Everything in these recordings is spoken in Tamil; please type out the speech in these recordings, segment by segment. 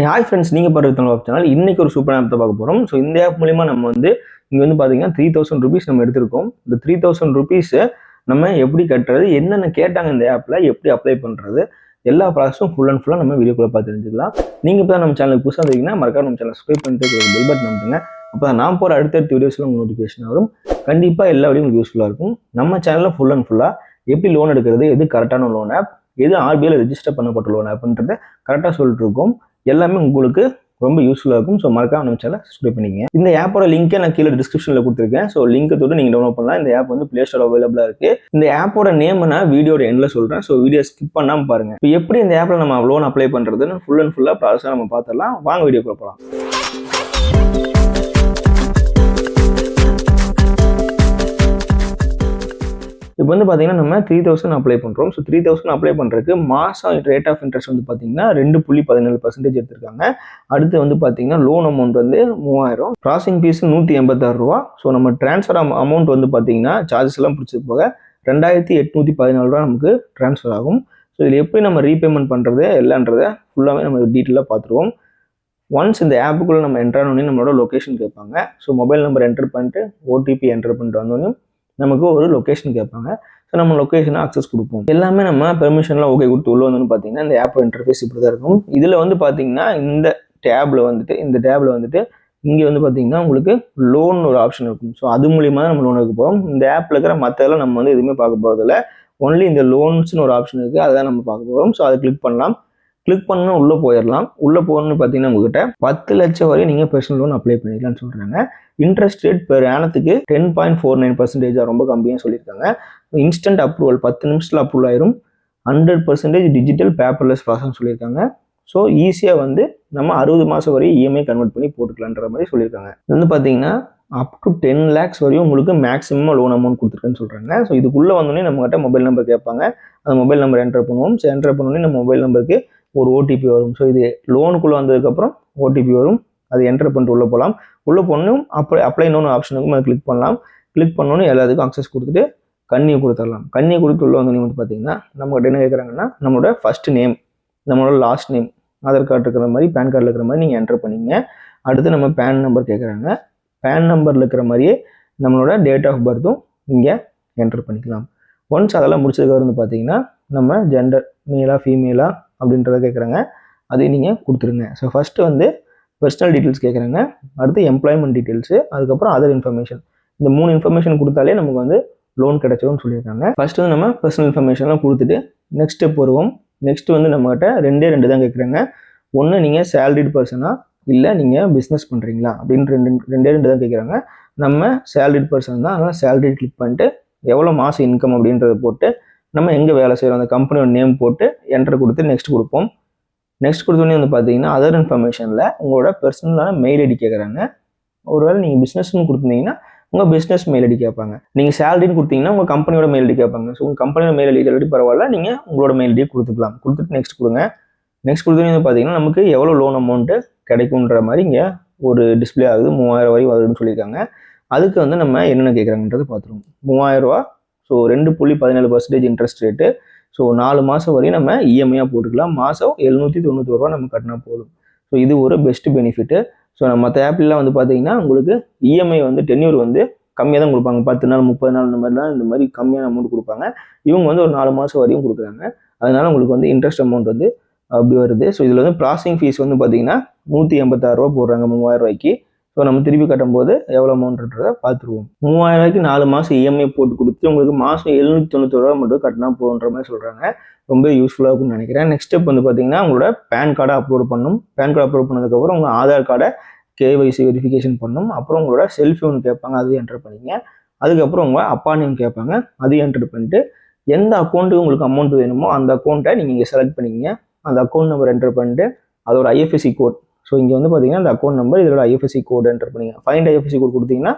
ஹாய் ஃப்ரெண்ட்ஸ், நீங்கள் பார்க்குறது சேனல். இன்னைக்கு ஒரு சூப்பரான ஆப் பார்க்க போகிறோம். ஸோ இந்த ஆப் மூலிமா நம்ம வந்து இங்கே வந்து பார்த்தீங்கன்னா 3000 rupees நம்ம எடுத்திருக்கோம். இந்த 3000 rupees நம்ம எப்படி கட்டுறது, என்னென்ன கேட்டாங்க இந்த ஆப்பில், எப்படி அப்ளை பண்ணுறது, எல்லா ப்ராசஸும் ஃபுல் அண்ட் ஃபுல்லாக நம்ம வீடியோக்குள்ளே பார்த்து தெரிஞ்சுக்கலாம். நீங்கள் இப்போ தான் நம்ம சேனலுக்கு புதுசாக இருந்தீங்கன்னா மறக்காம நம்ம சேனல் சப்ஸ்கிரைப் பண்ணிட்டு பெல் பட்டன் அமுத்துங்க. அப்போ தான் நான் போகிற அடுத்தடுத்த வீடியோஸில் உங்களுக்கு நோட்டிஃபிகேஷன் வரும். கண்டிப்பாக எல்லா வீடியோ உங்களுக்கு யூஸ்ஃபுல்லாக இருக்கும். நம்ம சேனலில் ஃபுல் அண்ட் ஃபுல்லாக எப்படி லோன் எடுக்கிறது, எது கரெக்டான லோன் ஆப், எது ஆர்பிஐயில் ரெஜிஸ்டர் பண்ணப்பட்ட லோன் ஆப்ன்றதை கரெக்டாக சொல்லிட்டு இருக்கோம். எல்லாமே உங்களுக்கு ரொம்ப யூஸ்ஃபுல்லாக இருக்கும். ஸோ மறக்காம நம்ம சேனலை சப்ஸ்கிரைப் பண்ணிக்கங்க. இந்த ஆப்போட லிங்கை நான் கீழே டிஸ்கிரிப்ஷனில் கொடுத்துருக்கேன். ஸோ லிங்கை தொட்டு நீங்கள் டவுன்லோட் பண்ணலாம். இந்த ஆப் வந்து பிளே ஸ்டோர் அவைலபிளாக இருக்குது. இந்த ஆப்போட நேம் நான் வீடியோட எண்டில் சொல்கிறேன். ஸோ வீடியோ ஸ்கிப் பண்ணாமல் பாருங்கள். இப்போ எப்படி இந்த ஆப்பில் நம்ம லோன் அப்ளை பண்ணுறதுன்னு ஃபுல் அண்ட் ஃபுல்லாக ப்ராசஸாக நம்ம பார்த்துடலாம். வாங்க வீடியோக்குள்ள போகலாம். இப்போ வந்து பார்த்தீங்கன்னா நம்ம 3000 அப்ளை பண்ணுறோம். ஸோ 3000 அப்ளை பண்ணுறதுக்கு மாதம் ரேட் ஆஃப் இன்ட்ரெஸ்ட் வந்து பார்த்தீங்கன்னா 2.17% எடுத்திருக்காங்க. அடுத்து வந்து பார்த்தீங்கன்னா லோன் அமௌண்ட் வந்து 3000, ப்ராசஸிங் ஃபீஸ் 186 ரூபா. ஸோ நம்ம ட்ரான்ஸ்ஃபர் அமௌண்ட் வந்து பார்த்தீங்கன்னா சார்ஜஸ் எல்லாம் பிடிச்சது போக 2814 ரூபா நமக்கு ட்ரான்ஸ்ஃபர் ஆகும். ஸோ இதில் எப்படி நம்ம ரீபேமெண்ட் பண்ணுறது எல்லான்றதை ஃபுல்லாகவே நம்ம டீட்டெயிலாக பார்த்துருவோம். ஒன்ஸ் இந்த ஆப்புக்குள்ளே நம்ம என்டர் ஆனோடனே நம்மளோட லொக்கேஷன் கேட்பாங்க. ஸோ மொபைல் நம்பர் என்டர் பண்ணிட்டு ஓடிபி என்டர் பண்ணிட்டு வந்தோடனே நமக்கு ஒரு லொக்கேஷன் கேட்பாங்க. ஸோ நம்ம லொக்கேஷனை அக்சஸ் கொடுப்போம். எல்லாமே நம்ம பெர்மிஷன்லாம் ஓகே கொடுத்து உள்ள வந்து பார்த்தீங்கன்னா இந்த ஆப் இன்டர்ஃபேஸ் இப்படி தான் இருக்கும். இதில் வந்து பார்த்தீங்கன்னா இந்த டேபில் வந்துட்டு இங்கே வந்து பார்த்தீங்கன்னா உங்களுக்கு லோன் ஒரு ஆப்ஷன் இருக்கும். ஸோ அது மூலியமாக தான் நம்ம லோன் எடுக்க போகிறோம். இந்த ஆப்பில் இருக்கிற மற்றதெல்லாம் நம்ம வந்து எதுவுமே பார்க்க போகிறதில்ல. ஒன்லி இந்த லோன்ஸ்னு ஒரு ஆப்ஷன் இருக்குது, அதை தான் நம்ம பார்க்க போகிறோம். ஸோ அதை கிளிக் பண்ணலாம். கிளிக் பண்ணணும் உள்ளே போயிடலாம். உள்ளே போகணும்னு பார்த்தீங்கன்னா உங்ககிட்ட 10 லட்சம் வரை நீங்கள் பர்சனல் லோன் அப்ளை பண்ணிக்கலாம்னு சொல்கிறாங்க. இன்ட்ரெஸ்ட் ரேட் பெர் ஆனத்துக்கு 10.49% ரொம்ப கம்மியாக சொல்லியிருக்காங்க. இன்ஸ்டன்ட் அப்ரூவல் 10 நிமிஷத்தில் அப்ரூவல் ஆயிரும். 100% டிஜிட்டல் பேப்பர்லெஸ் ப்ராசஸ் சொல்லியிருக்காங்க. ஸோ ஈஸியாக வந்து நம்ம 60 மாதம் வரை இஎம்ஐ கன்வெர்ட் பண்ணி போட்டுக்கலான்ற மாதிரி சொல்லியிருக்காங்க. இது வந்து பார்த்தீங்கன்னா அப் டு 10 lakhs வரையும் உங்களுக்கு மேக்ஸிமம் லோன் அமௌண்ட் கொடுத்துருக்குன்னு சொல்கிறாங்க. ஸோ இதுக்குள்ளே வந்தோடனே நம்மகிட்ட மொபைல் நம்பர் கேட்பாங்க. அந்த மொபைல் நம்பர் என்டர் பண்ணுவோம். ஸோ என்டர் பண்ணோடனே நம்ம மொபைல் நம்பருக்கு ஒரு ஓடிபி வரும். ஸோ இது லோனுக்குள்ளே வந்ததுக்கப்புறம் ஓடிபி வரும். அது என்டர் பண்ணிட்டு உள்ளே போகலாம். உள்ளே போகணும் அப்ளை நோன்னு ஆப்ஷனுக்கும் அதை கிளிக் பண்ணலாம். கிளிக் பண்ணோன்னு எல்லாத்துக்கும் அக்சஸ் கொடுத்துட்டு கண்ணியை கொடுத்துடலாம். கண்ணியை கொடுத்து உள்ள வந்து வந்து பார்த்தீங்கன்னா நம்மகிட்ட என்ன கேட்குறாங்கன்னா நம்மளோட ஃபர்ஸ்ட் நேம், நம்மளோட லாஸ்ட் நேம், ஆதார் கார்டு இருக்கிற மாதிரி பேன் கார்டில் இருக்கிற மாதிரி நீங்கள் என்டர் பண்ணிங்க. அடுத்து நம்ம பேன் நம்பர் கேட்குறாங்க. பேன் நம்பரில் இருக்கிற மாதிரியே நம்மளோட டேட் ஆஃப் பர்த்தும் இங்கே என்டர் பண்ணிக்கலாம். ஒன்ஸ் அதெல்லாம் முடிச்சதுக்கு வந்து பார்த்தீங்கன்னா நம்ம ஜெண்டர் மேலா ஃபீமேலா அப்படின்றத கேட்குறாங்க. அதையும் நீங்கள் கொடுத்துருங்க. ஸோ ஃபஸ்ட்டு வந்து பர்சனல் டீட்டெயில்ஸ் கேட்குறாங்க. அடுத்து எம்ப்ளாய்மெண்ட் டீட்டெயில்ஸு, அதுக்கப்புறம் அதர் இன்ஃபர்மேஷன். இந்த 3 இன்ஃபர்மேஷன் கொடுத்தாலே நமக்கு வந்து லோன் கிடைச்சோன்னு சொல்லியிருக்காங்க. ஃபஸ்ட்டு வந்து நம்ம பர்சனல் இன்ஃபர்மேஷன்லாம் கொடுத்துட்டு நெக்ஸ்ட் ஸ்டெப் வருவோம். நெக்ஸ்ட் வந்து நம்மகிட்ட 2 தான் கேட்குறாங்க. ஒன்று நீங்கள் சேலரிடு பர்சனா இல்லை நீங்கள் பிஸ்னஸ் பண்ணுறீங்களா அப்படின்னு 2 தான் கேட்குறாங்க. நம்ம சேலரிடு பர்சன் தான், அதனால் சேலரி கிளிக் பண்ணிட்டு எவ்வளோ மாதம் இன்கம் அப்படின்றத போட்டு நம்ம எங்கே வேலை செய்கிறோம் அந்த கம்பெனியோட நேம் போட்டு என்டர் கொடுத்து நெக்ஸ்ட் கொடுப்போம். நெக்ஸ்ட் கொடுத்தோடனே வந்து பார்த்தீங்கன்னா அதர் இன்ஃபர்மேஷனில் உங்களோட பர்சனலான மெயில் ஐடி கேட்குறாங்க. ஒருவேளை நீங்கள் பிஸ்னஸ்ன்னு கொடுத்துருந்தீங்கன்னா உங்கள் பிஸ்னஸ் மெயில் ஐடி கேட்பாங்க. நீங்கள் சேலரின்னு கொடுத்தீங்கன்னா உங்கள் கம்பெனியோட மெயில் ஐடி கேட்பாங்க. ஸோ உங்கள் கம்பெனியோட மெயில் ஐடி ஆல்ரெடி பரவாயில்ல, நீங்கள் உங்களோட மெயில் ஐடியை கொடுத்துக்கலாம். கொடுத்துட்டு நெக்ஸ்ட் கொடுங்க. நெக்ஸ்ட் கொடுத்தோன்னே வந்து பார்த்தீங்கன்னா நமக்கு எவ்வளோ லோன் அமௌண்ட்டு கிடைக்குன்ற மாதிரி இங்கே ஒரு டிஸ்பிளே ஆகுது. 3000 வரை வருதுன்னு சொல்லியிருக்காங்க. அதுக்கு வந்து நம்ம என்னென்ன கேட்குறாங்கன்றது பார்த்துருவோம். 3000 ரூபா. So 2.17% interest rate. ஸோ 4 மாதம் வரையும் நம்ம இஎம்ஐயாக போட்டுக்கலாம். மாதம் 791 ரூபா நம்ம கட்டினா போதும். ஸோ இது ஒரு பெஸ்ட் பெனிஃபிட்டு. ஸோ நம்ம மற்ற ஆப்லாம் வந்து பார்த்தீங்கன்னா உங்களுக்கு இஎம்ஐ வந்து டென்யூர் வந்து கம்மியாக தான் கொடுப்பாங்க. 10 நாள் 30 நாள் இந்த மாதிரி தான் இந்த மாதிரி கம்மியான அமௌண்ட் கொடுப்பாங்க. இவங்க வந்து ஒரு 4 மாதம் வரையும் கொடுக்குறாங்க. அதனால உங்களுக்கு வந்து இன்ட்ரெஸ்ட் அமௌண்ட் வந்து அப்படி வருது. ஸோ இதில் வந்து ப்ராசஸிங் ஃபீஸ் வந்து பார்த்தீங்கன்னா 186 ரூபா போடுறாங்க 3000 ரூபாய்க்கு. ஸோ நம்ம திருப்பி கட்டும்போது எவ்வளோ அமௌண்ட்ன்றதை பார்த்துருவோம். 3000 ரூபாய்க்கு 4 மாதம் இஎம்ஐ போட்டு கொடுத்து உங்களுக்கு மாதம் 791 ரூபா மட்டும் கட்டினா போகுன்ற மாதிரி சொல்கிறாங்க. ரொம்ப யூஸ்ஃபுல்லாக இருக்கும்னு நினைக்கிறேன். நெக்ஸ்ட் ஸ்டெப் வந்து பார்த்தீங்கன்னா உங்களோட பேன் கார்டை அப்லோட் பண்ணணும். பேன் கார்டு அப்லோட் பண்ணதுக்கப்புறம் உங்கள் ஆதார் கார்டை கேஒய்சி வெரிஃபிகேஷன் பண்ணணும். அப்புறம் உங்களோட செல்ஃபி ஒன்று கேட்பாங்க, அதையும் என்டர் பண்ணிங்க. அதுக்கப்புறம் உங்கள் அப்பா நேம் கேட்பாங்க, அதையும் என்டர் பண்ணிட்டு எந்த அக்கௌண்ட்டுக்கு உங்களுக்கு அமௌண்ட் வேணுமோ அந்த அக்கௌண்ட்டை நீங்கள் இங்கே செலக்ட் பண்ணிக்கிங்க. அந்த அக்கௌண்ட் நம்பர் என்டர் பண்ணிட்டு அதோட ஐஎஃப்எஸ்சி கோட். ஸோ இங்கே வந்து பார்த்தீங்கன்னா அந்த அக்கௌண்ட் நம்பர் இதோட ஐஎஃப்எஸ்சி கோட் என்டர் பண்ணிங்க. ஃபைண்ட் ஐஎஃப்எஸ்சி கோட் கொடுத்தீங்கன்னா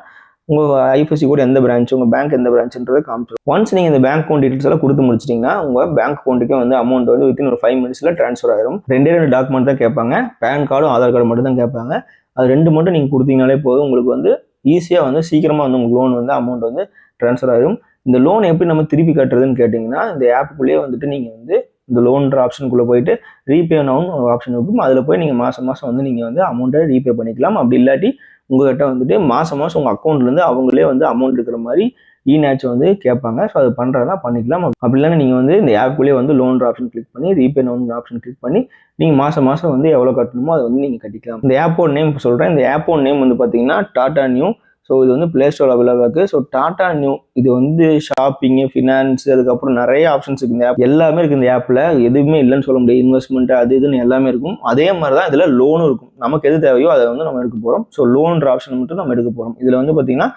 உங்கள் ஐஎஃப்எஸ்சி கோட் எந்த பிரான்ச், உங்கள் பேங்க் எந்த பிரான்ச்ன்றதை காமிச்சிடும். ஒன்ஸ் நீங்கள் இந்த பேங்க் அக்கௌண்ட் டீட்டெயில்ஸ் எல்லாம் கொடுத்து முடிச்சிட்டிங்கன்னா உங்கள் பேங்க் அக்கௌண்ட்டுக்கே வந்து அமௌண்ட் வந்து வித்தின் ஒரு 5 minutesல ட்ரான்ஸ்ஃபர் ஆயிரும். 2 டாக்குமெண்ட் தான் கேட்பாங்க. பேன் கார்டும் ஆதார் கார்டு மட்டும் தான் கேட்பாங்க. அது 2 மட்டும் நீங்கள் கொடுத்தீங்கனாலே போதும். உங்களுக்கு வந்து ஈஸியாக வந்து சீக்கிரமாக வந்து உங்களுக்கு லோன் வந்து அமௌண்ட் வந்து ட்ரான்ஸ்ஃபர் ஆயிரும். இந்த லோன் எப்படி நம்ம திருப்பி கட்டுறதுன்னு கேட்டிங்கன்னா இந்த ஆப்புக்குள்ளேயே வந்துட்டு நீங்கள் வந்து இந்த லோன்ற ஆப்ஷனுக்குள்ளே போயிட்டு ரீபே நவுன்னு ஒரு ஆப்ஷன் இருக்கும். அதில் போய் நீங்கள் மாதம் மாதம் வந்து நீங்கள் வந்து அமௌண்ட்டை ரீபே பண்ணிக்கலாம். அப்படி இல்லாட்டி உங்கள்கிட்ட வந்துட்டு மாதம் மாதம் உங்கள் அக்கௌண்ட்லேருந்து அவங்களே வந்து அமௌண்ட் இருக்கிற மாதிரி இ-நேட்ச் வந்து கேட்பாங்க. ஸோ அது பண்ணுறதா பண்ணிக்கலாம். அப்படி இல்லைன்னா நீங்கள் வந்து இந்த ஆப்குள்ளேயே வந்து லோன்ற ஆப்ஷன் கிளிக் பண்ணி ரீபே நவுன் ஆப்ஷன் கிளிக் பண்ணி நீங்கள் மாதம் மாதம் வந்து எவ்வளோ கட்டணுமோ அதை வந்து நீங்கள் கட்டிக்கலாம். இந்த ஆப்போட நேம் சொல்கிறேன். இந்த ஆப்போட நேம் வந்து பார்த்தீங்கன்னா டாடா நியூ. ஸோ இது வந்து பிளே ஸ்டோர் அவைலபிளாக இருக்குது. ஸோ டாடா நியூ இது வந்து ஷாப்பிங்கு, ஃபினான்ஸ், அதுக்கப்புறம் நிறைய ஆப்ஷன்ஸ் இருக்குது. இந்த ஆப் எல்லாமே இருக்குது. இந்த ஆப்பில் எதுவுமே இல்லைன்னு சொல்ல முடியாது. இன்வெஸ்ட்மெண்ட் அது இதுன்னு எல்லாமே இருக்கும். அதே மாதிரி தான் இதில் லோனும் இருக்கும். நமக்கு எது தேவையோ அதை வந்து நம்ம எடுக்க போகிறோம். ஸோ லோன்ற ஆப்ஷன் மட்டும் நம்ம எடுக்க போகிறோம். இதில் வந்து பார்த்தீங்கன்னா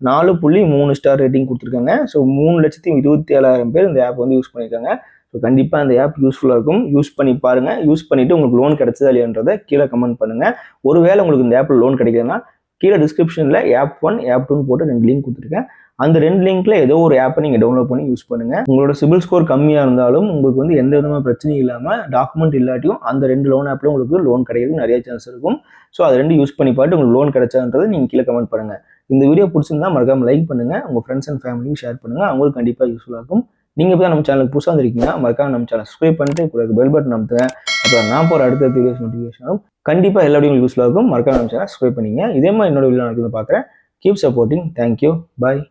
4.3 ஸ்டார் ரேட்டிங் கொடுத்துருக்காங்க. ஸோ 3,27,000 பேர் இந்த ஆப் வந்து யூஸ் பண்ணியிருக்காங்க. ஸோ கண்டிப்பாக இந்த ஆப் யூஸ்ஃபுல்லாக இருக்கும். யூஸ் பண்ணி பாருங்கள். யூஸ் பண்ணிவிட்டு உங்களுக்கு லோன் கிடைச்சதா இல்லையான்றதை கீழே கமெண்ட் பண்ணுங்கள். ஒருவேளை உங்களுக்கு இந்த ஆப்பில் லோன் கிடைக்கலன்னா கீழே டிஸ்கிரிப்ஷனில் ஆப் 1 ஆப் 2 போட்டு 2 லிங்க் கொடுத்துருக்கேன். அந்த 2 லிங்க்ல ஏதோ ஒரு ஆப்பை நீங்கள் டவுன்லோட் பண்ணி யூஸ் பண்ணுங்கள். உங்களோட சிபில் ஸ்கோர் கம்மியாக இருந்தாலும் உங்களுக்கு வந்து எந்த விதமான பிரச்சனையும் இல்லாமல் டாக்குமெண்ட் இல்லாட்டியும் அந்த 2 லோன் ஆப்பில் உங்களுக்கு லோன் கிடைக்கிறதுக்கு நிறைய சான்ஸ் இருக்கும். ஸோ அது 2 யூஸ் பண்ணி பார்த்து உங்களுக்கு லோன் கிடைச்சான்றது நீங்கள் கீழே கமெண்ட் பண்ணுங்கள். இந்த வீடியோ பிடிச்சிருந்தா மறக்காம லைக் பண்ணுங்கள். உங்கள் ஃப்ரெண்ட்ஸ் அண்ட் ஃபேமிலியும் ஷேர் பண்ணுங்கள். அவங்களுக்கு கண்டிப்பாக யூஸ்ஃபுல்லாக இருக்கும். நீங்கள் இப்போ தான் நம்ம சேனலுக்கு புதுசாக வந்திருக்கீங்கன்னா மறக்காம நம்ம சேனல் சப்ஸ்கிரைப் பண்ணிட்டு உங்களுக்கு பெல் பட்டன் அமுத்துங்க. அப்புறம் நான் போகிற அடுத்த வீடியோஸ் நோட்டிஃபிகேஷனும் கண்டிப்பாக எல்லா வீடியோ யூஸ்ஃபுல்லாக இருக்கும். மறக்காம நம்ம சேனல் சப்ஸ்கிரைப் பண்ணிங்க. இதே மாதிரி என்னோட வீடியோ நடக்குது பார்க்குறேன். Keep supporting. தேங்க்யூ. பாய்.